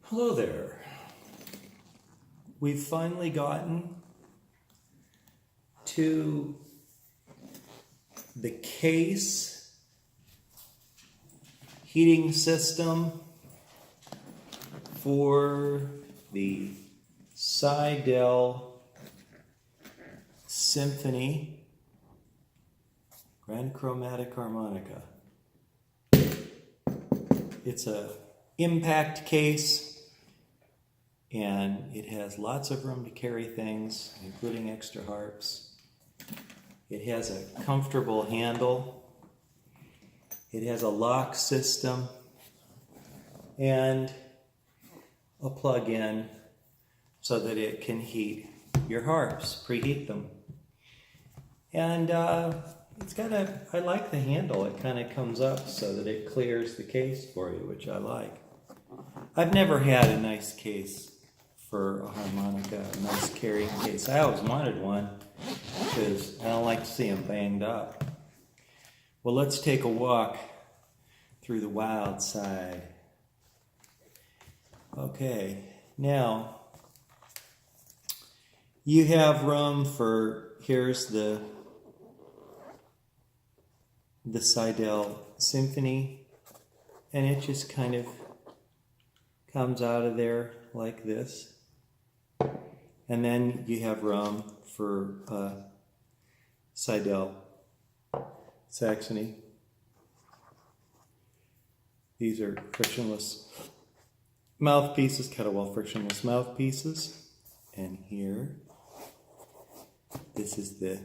Hello there. We've finally gotten to the case heating system for the Seidel Symphony Grand Chromatic Harmonica. It's a impact case, and it has lots of room to carry things, including extra harps. It has a comfortable handle. It has a lock system and a plug-in so that it can heat your harps, preheat them. And I like the handle. It kind of comes up so that it clears the case for you, which I like. I've never had a nice case for a harmonica, a nice carrying case. I always wanted one because I don't like to see them banged up. Well, let's take a walk through the wild side. Okay, now you have room for, here's the Seidel Symphony, and it just kind of comes out of there like this. And then you have room for Seidel Saxony. These are frictionless mouthpieces, Kettlewell frictionless mouthpieces. And here, this is the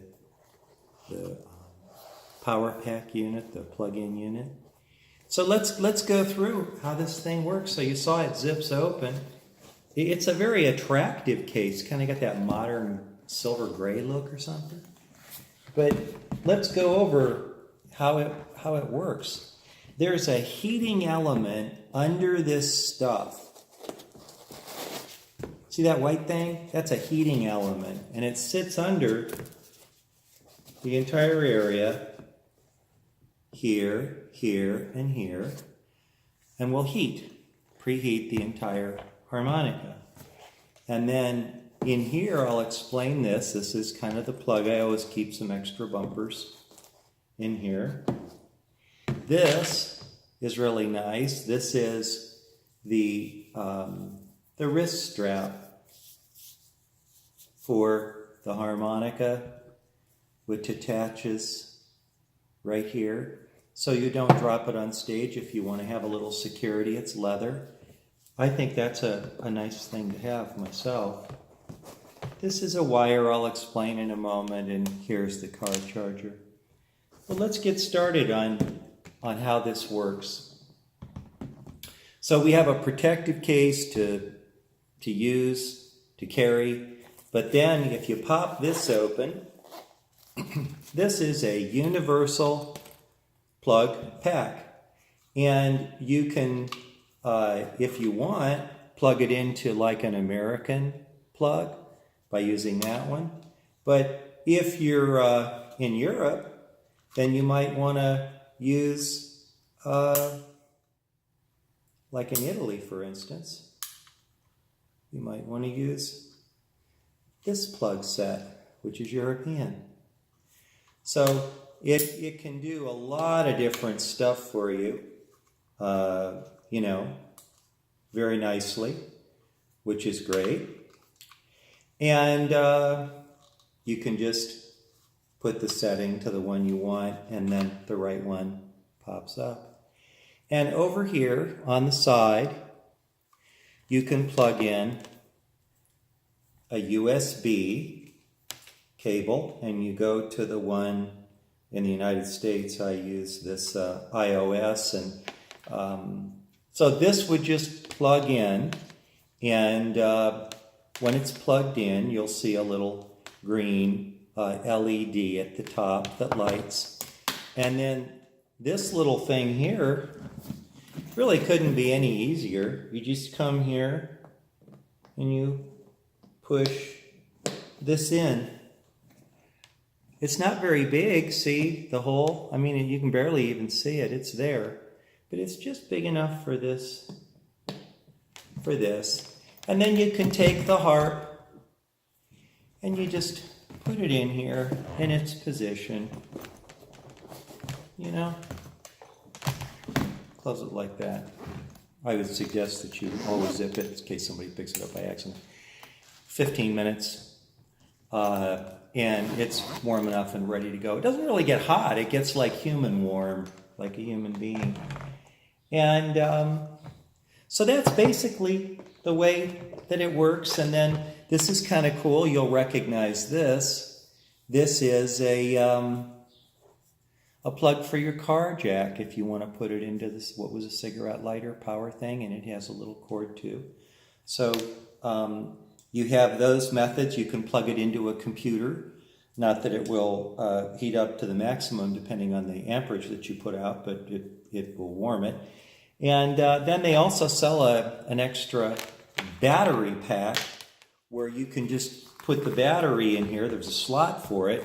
power pack unit, the plug-in unit. So let's go through how this thing works. So you saw it zips open. It's a very attractive case, kind of got that modern silver gray look or something. But let's go over how it works. There's a heating element under this stuff. See that white thing? That's a heating element, and it sits under the entire area, here, here, and here, and will preheat the entire harmonica. And then in here, I'll explain this. This is kind of the plug. I always keep some extra bumpers in here. This is really nice. This is the wrist strap for the harmonica, which attaches right here. So you don't drop it on stage if you want to have a little security. It's leather. I think that's a nice thing to have myself. This is a wire I'll explain in a moment, and here's the car charger. Well, let's get started on how this works. So we have a protective case to use, to carry, but then if you pop this open, this is a universal plug pack. And you can, if you want, plug it into like an American plug by using that one. But if you're in Europe, then you might want to use, like in Italy, for instance, you might want to use this plug set, which is European. So it can do a lot of different stuff for you, very nicely, which is great. And you can just put the setting to the one you want, and then the right one pops up. And over here on the side, you can plug in a USB cable, and you go to the one in the United States. I use this iOS, and so this would just plug in, and when it's plugged in, you'll see a little green LED at the top that lights. And then this little thing here really couldn't be any easier. You just come here and you push this in. It's not very big, see the hole? I mean, you can barely even see it. It's there. But it's just big enough for this for this. And then you can take the harp and you just put it in here in its position. You know, close it like that. I would suggest that you always zip it in case somebody picks it up by accident. 15 minutes, and it's warm enough and ready to go. It doesn't really get hot. It gets like human warm, like a human being. And so that's basically the way that it works. And then this is kind of cool. You'll recognize this. This is a plug for your car jack if you want to put it into this, what was a cigarette lighter power thing, and it has a little cord too. So you have those methods. You can plug it into a computer. Not that it will heat up to the maximum depending on the amperage that you put out, but it will warm it. And then they also sell an extra battery pack where you can just put the battery in here. There's a slot for it,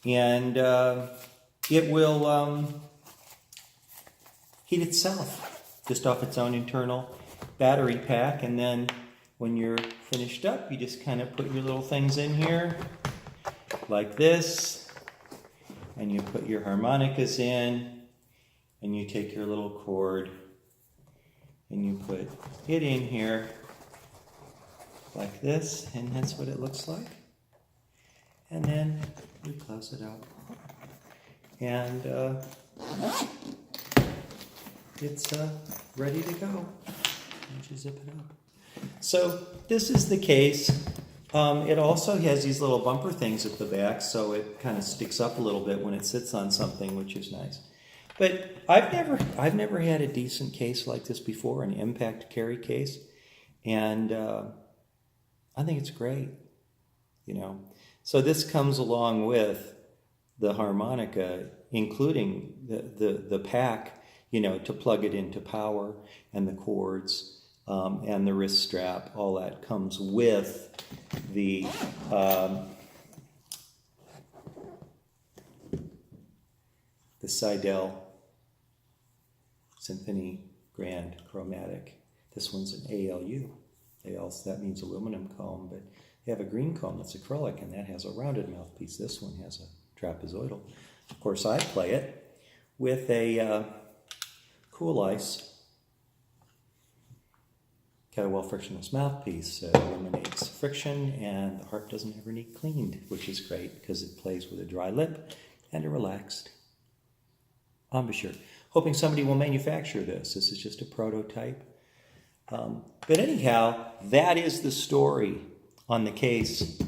and it will heat itself just off its own internal battery pack. And then when you're finished up, you just kind of put your little things in here like this, and you put your harmonicas in, and you take your little cord and you put it in here like this, and that's what it looks like. And then you close it up, and it's ready to go. And you zip it up. So this is the case. It also has these little bumper things at the back, so it kind of sticks up a little bit when it sits on something, which is nice. But I've never had a decent case like this before, an impact carry case, and I think it's great. You know, so this comes along with the harmonica, including the pack, you know, to plug it into power, and the cords. And the wrist strap, all that comes with the Seidel Symphony Grand Chromatic. This one's an ALU. That means aluminum comb, but they have a green comb that's acrylic, and that has a rounded mouthpiece. This one has a trapezoidal. Of course, I play it with a Cool Ice Kettlewell frictionless mouthpiece. Eliminates friction, and the harp doesn't ever need cleaned, which is great because it plays with a dry lip and a relaxed embouchure. Hoping somebody will manufacture this. This is just a prototype. But anyhow, that is the story on the case.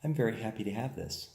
I'm very happy to have this.